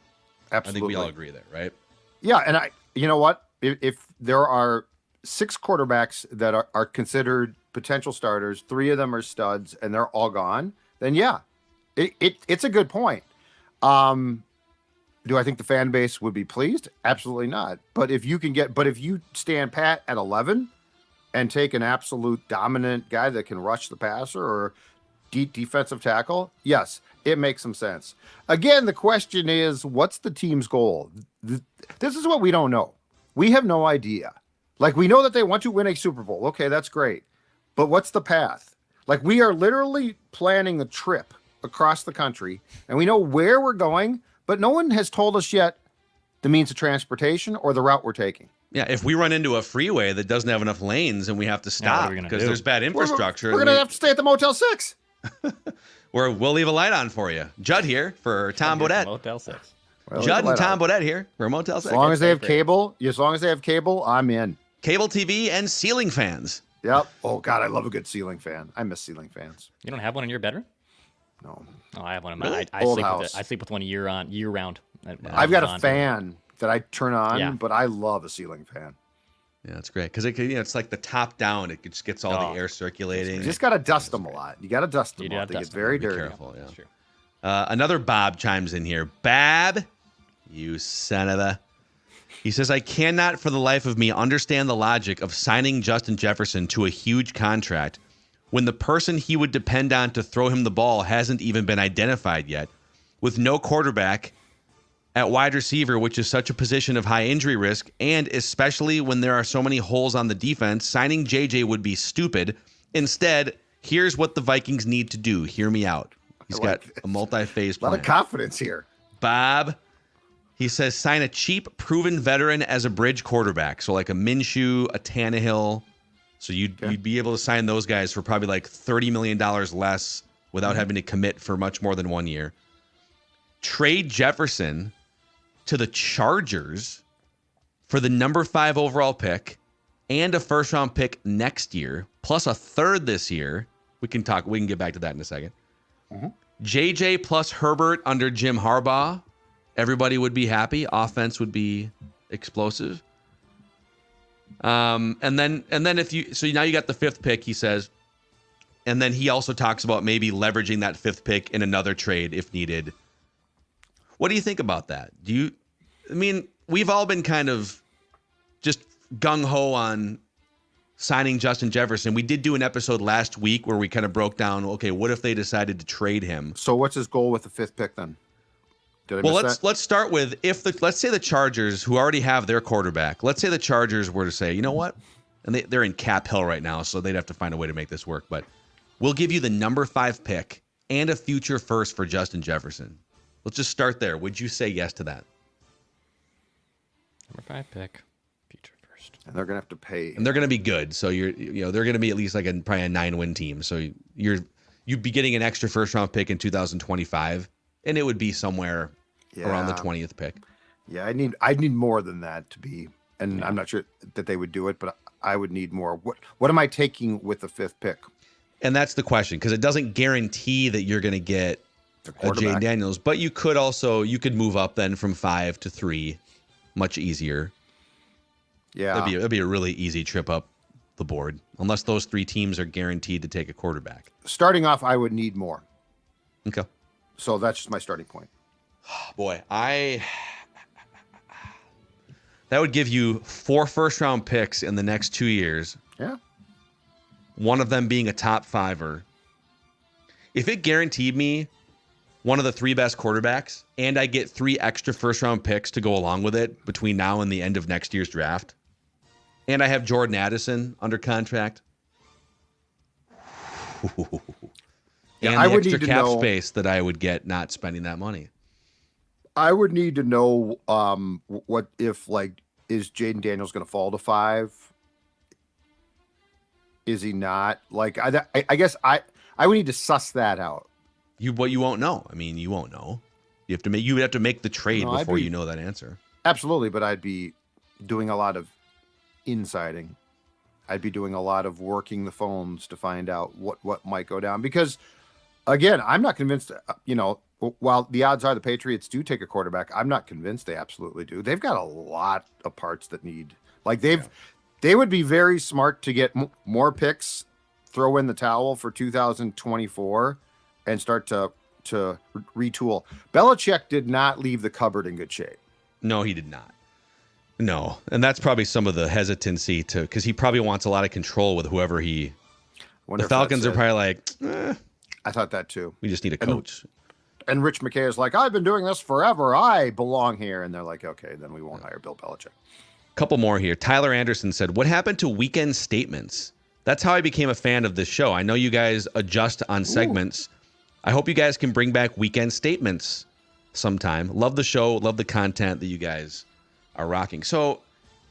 I think we all agree there, right? Yeah, and you know what? If there are 6 quarterbacks that are considered potential starters, 3 of them are studs, and they're all gone, then yeah, it's a good point. Do I think the fan base would be pleased? Absolutely not. But if you stand pat at 11 and take an absolute dominant guy that can rush the passer or defensive tackle, yes, it makes some sense. Again, the question is, what's the team's goal? This is what we don't know. We have no idea. Like, we know that they want to win a Super Bowl. Okay, that's great. But what's the path? Like, we are literally planning a trip across the country, and we know where we're going, but no one has told us yet the means of transportation or the route we're taking. Yeah, if we run into a freeway that doesn't have enough lanes and we have to stop because there's bad infrastructure, we're going to have to stay at the Motel 6. Where we'll leave a light on for you. Judd here for Tom Bodette. Motel 6. Well, Judd and Tom Bodette here for Motel 6. As long as they have cable, I'm in. Cable TV and ceiling fans. Yep. Oh, God, I love a good ceiling fan. I miss ceiling fans. You don't have one in your bedroom? No. Oh, I have one in my. Really? I sleep with one year round. I've got a fan that I turn on, but I love a ceiling fan. Yeah, that's great because it's like the top down. It just gets all the air circulating. You just got to dust them a lot. You got to dust them a lot. They get very dirty. Careful, yeah. True. Another Bob chimes in here. Bab, you son of a. He says, I cannot for the life of me understand the logic of signing Justin Jefferson to a huge contract when the person he would depend on to throw him the ball hasn't even been identified yet. With no quarterback at wide receiver, which is such a position of high injury risk, and especially when there are so many holes on the defense, signing JJ would be stupid. Instead, here's what the Vikings need to do. Hear me out. He's got a multi-phase plan. A lot of confidence here. Bob, he says, sign a cheap, proven veteran as a bridge quarterback. So like a Minshew, a Tannehill. So you'd be able to sign those guys for probably like $30 million less without having to commit for much more than 1 year. Trade Jefferson to the Chargers for the number 5 overall pick and a first round pick next year, plus a third this year. We can get back to that in a second. JJ plus Herbert under Jim Harbaugh. Everybody would be happy. Offense would be explosive. And then now you got the 5th pick, he says. And then he also talks about maybe leveraging that 5th pick in another trade if needed. What do you think about that? We've all been kind of just gung-ho on signing Justin Jefferson. We did do an episode last week where we kind of broke down, okay, what if they decided to trade him? So what's his goal with the 5th pick then? Let's start with let's say the Chargers, who already have their quarterback, let's say the Chargers were to say, you know what? And they're in cap hell right now, so they'd have to find a way to make this work. But we'll give you the number 5 pick and a future first for Justin Jefferson. Let's just start there. Would you say yes to that? Number 5 pick, future first. And they're gonna have to pay. And they're gonna be good. So they're gonna be at least like probably a 9-win team. So you'd be getting an extra first round pick in 2025, and it would be somewhere around the 20th pick. Yeah, I need more than that to be and I'm not sure that they would do it, but I would need more. What am I taking with the 5th pick? And that's the question, because it doesn't guarantee that you're going to get a Jaden Daniels, but you could move up then from 5 to 3, much easier. Yeah, that'd be a really easy trip up the board, unless those 3 teams are guaranteed to take a quarterback. Starting off, I would need more. Okay, so that's just my starting point. Boy, that would give you 4 first-round picks in the next 2 years. Yeah. One of them being a top 5er. If it guaranteed me one of the 3 best quarterbacks and I get 3 extra first-round picks to go along with it between now and the end of next year's draft, and I have Jordan Addison under contract, and I the would extra need to cap know, space that I would get not spending that money. I would need to know what if, like, is Jaden Daniels going to fall to 5? Is he not? Like, I guess I would need to suss that out. You won't know. I mean, you won't know. You would have to make the trade before you know that answer. Absolutely, but I'd be doing a lot of insiding. I'd be doing a lot of working the phones to find out what might go down. Because, again, I'm not convinced, while the odds are the Patriots do take a quarterback, I'm not convinced they absolutely do. They've got a lot of parts that need, like, they would be very smart to get more picks, throw in the towel for 2024, and start to retool. Belichick did not leave the cupboard in good shape. No, he did not. No, and that's probably some of the hesitancy because he probably wants a lot of control with whoever the Falcons are probably like, I thought that too. We just need a coach. And Rich McKay is like, I've been doing this forever. I belong here. And they're like, okay, then we won't hire Bill Belichick. Couple more here. Tyler Anderson said, what happened to weekend statements? That's how I became a fan of this show. I know you guys adjust on segments. I hope you guys can bring back weekend statements sometime. Love the show. Love the content that you guys are rocking. So,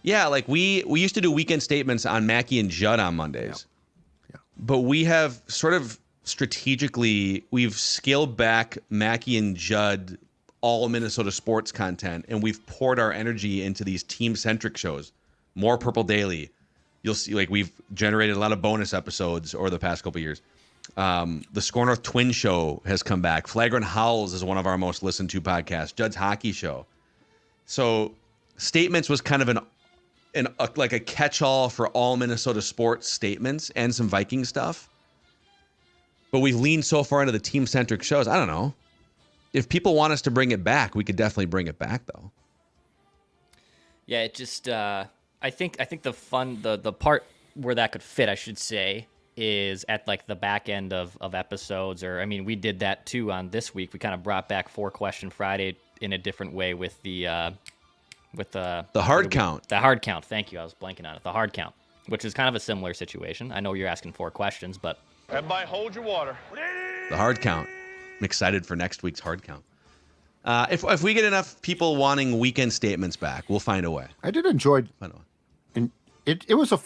yeah, like we used to do weekend statements on Mackie and Judd on Mondays. Yeah. But we have sort of strategically, we've scaled back Mackie and Judd all Minnesota sports content, and we've poured our energy into these team-centric shows. More Purple Daily. You'll see, like, we've generated a lot of bonus episodes over the past couple of years. The Score North Twin Show has come back. Flagrant Howls is one of our most listened to podcasts. Judd's Hockey Show. So Statements was kind of a catch-all for all Minnesota sports statements and some Viking stuff. But we've leaned so far into the team-centric shows. I don't know. If people want us to bring it back, we could definitely bring it back, though. Yeah, it just I think the fun the part where that could fit, I should say, is at like the back end of episodes. Or I mean, we did that too on this week. We kind of brought back 4-Question Friday in a different way with the hard count. The hard count. Thank you. I was blanking on it. The hard count, which is kind of a similar situation. I know you're asking 4 questions, but everybody hold your water. The hard count. I'm excited for next week's hard count. If we get enough people wanting weekend statements back, we'll find a way. I did enjoy. And it was a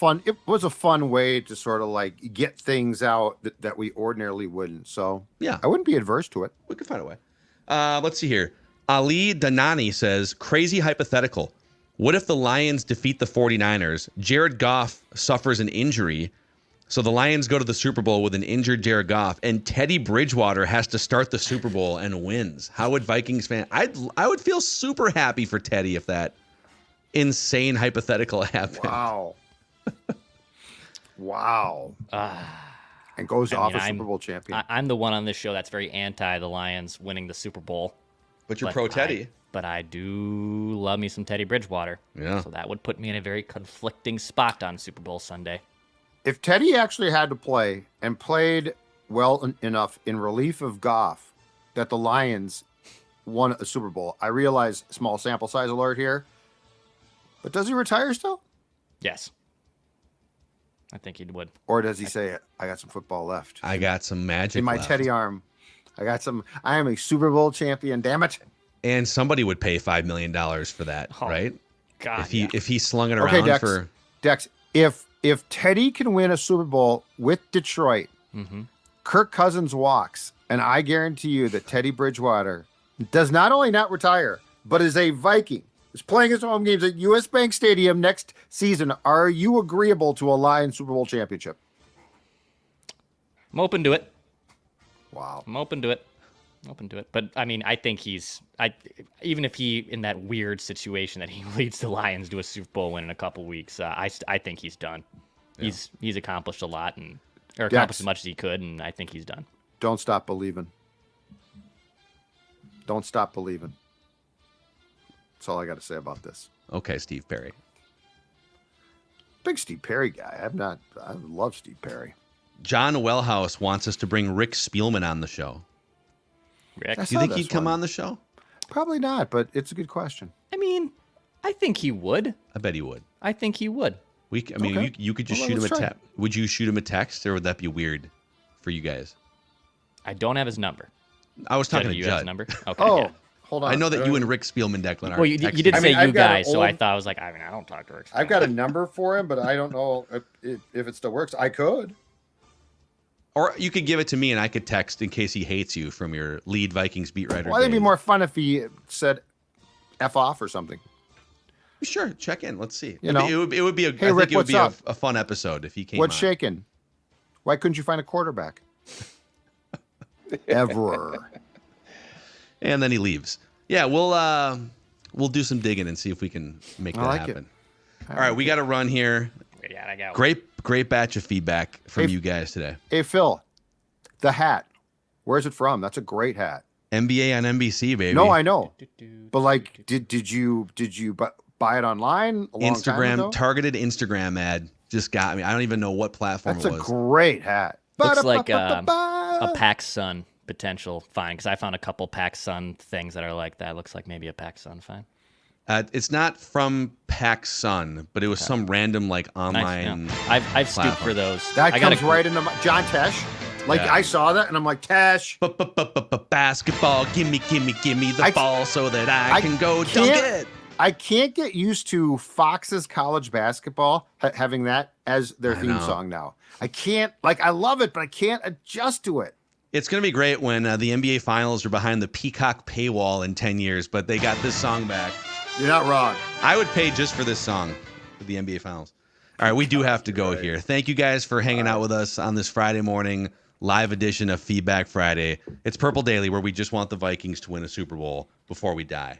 fun way to sort of like get things out that we ordinarily wouldn't. So yeah, I wouldn't be adverse to it. We could find a way. Let's see here. Ali Danani says, crazy hypothetical. What if the Lions defeat the 49ers? Jared Goff suffers an injury, so the Lions go to the Super Bowl with an injured Jared Goff, and Teddy Bridgewater has to start the Super Bowl and wins. How would Vikings fan? I would feel super happy for Teddy if that insane hypothetical happened. Wow. Wow. And goes off a Super Bowl champion. I'm the one on this show that's very anti the Lions winning the Super Bowl. But you're pro Teddy. But I do love me some Teddy Bridgewater. Yeah. So that would put me in a very conflicting spot on Super Bowl Sunday. If Teddy actually had to play and played well enough in relief of Goff that the Lions won a Super Bowl, I realize small sample size alert here, but does he retire still? Yes. I think he would. Or does he say, I got some football left? I got some magic in my left. Teddy arm. I am a Super Bowl champion, damn it. And somebody would pay $5 million for that, right? God, if he slung it around for Dex, if Teddy can win a Super Bowl with Detroit, Kirk Cousins walks, and I guarantee you that Teddy Bridgewater does not only not retire, but is a Viking. is playing his home games at US Bank Stadium next season. Are you agreeable to a Lions Super Bowl championship? I'm open to it. Wow. I'm open to it. But I mean, I think even if he in that weird situation that he leads the Lions to a Super Bowl win in a couple weeks, I think he's done. Yeah. He's accomplished a lot or accomplished as much as he could, and I think he's done. Don't stop believing. Don't stop believing. That's all I got to say about this. Okay, Steve Perry. Big Steve Perry guy. I love Steve Perry. John Wellhouse wants us to bring Rick Spielman on the show. Rick, do you think he'd come on the show? Probably not, but it's a good question. I mean, I think he would. I bet he would. I think he would. Okay. You could just shoot him a text. Would you shoot him a text, or would that be weird for you guys? I don't have his number. I was talking to you Judd. Have his number? Okay. Oh, yeah. Hold on. I know that you and Rick Spielman, Declan, are. Well, you did say you guys, so I thought I was like, I don't talk to Rick Spielman. I've got a number for him, but I don't know if it still works. I could. Or you could give it to me, and I could text in case he hates you from your lead Vikings beat writer. Well, it'd be more fun if he said "F off" or something. Sure, check in. Let's see. You know, it would be a. Hey, I Rick, think it would be a fun episode if he came. What's on. shaking? Why couldn't you find a quarterback? Ever. And then he leaves. Yeah, we'll do some digging and see if we can make that happen. All right, we got to run here. Yeah, I got Great batch of feedback from you guys today. Hey, Phil, the hat. Where's it from? That's a great hat. NBA on NBC, baby. No, I know. But like, did you buy it online? Instagram, targeted Instagram ad just got me. I don't even know what platform it was. That's a great hat. Looks like a PacSun potential find, because I found a couple PacSun things that are like that. Looks like maybe a PacSun find. It's not from PacSun, but it was some random like online. Nice, yeah. I've stooped for those. That comes right into John Tesh. Like I saw that and I'm like, Tesh. Basketball, gimme the ball so that I can go dunk it. I can't get used to Fox's college basketball having that as their theme song now. I can't, I love it, but I can't adjust to it. It's going to be great when the NBA Finals are behind the Peacock paywall in 10 years, but they got this song back. You're not wrong. I would pay just for this song for the NBA Finals. All right, we do have to go here. Thank you guys for hanging out with us on this Friday morning live edition of Feedback Friday. It's Purple Daily, where we just want the Vikings to win a Super Bowl before we die.